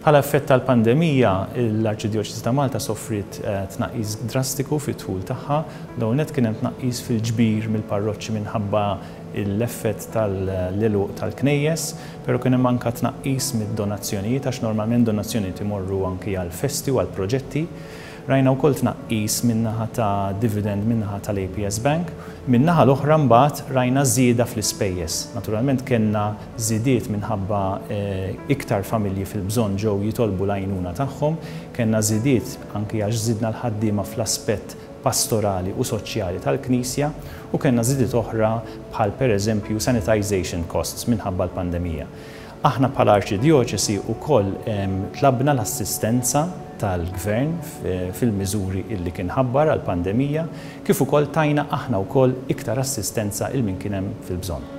Bħala effett tal-pandemija, l-Arċidjoċesi ta' Malta soffrit tnaqqis drastiku fit-tħul tagħha, l-ewwel kien hemm tnaqqis fil-ġbir mill-parroċċi minħabba l-effett tal-għeluq tal-knejjes, però kien hemm anke tnaqqis mid-donazzjonijiet għax normalment donazzjonijiet imorru anke għal festi u għal proġetti. Rajna wkoll tnaqqis min-naħa ta' dividend min-naħa tal-APS Bank, min-naħa l-oħra mbagħad rajna żieda fl-ispejjeż. Naturalment kellna żiediet minħabba iktar familji fil-bżonn ġew jitolbu l-għajnuna tagħhom, kellna żiediet anke għax żidna l-ħaddiema fl-aspett pastorali u soċjali tal-Knisja u kellna żiediet oħra bħal pereżempju sanitization costs minħabba l-pandemija. Aħna bħala Arċidjoċesi wkoll tlabna l-assistenza tal-Gvern fil-miżuri illi kien ħabbar għall-pandemija, kif ukoll tajna aħna wkoll iktar assistenza il min kien hemm fil-bżonn.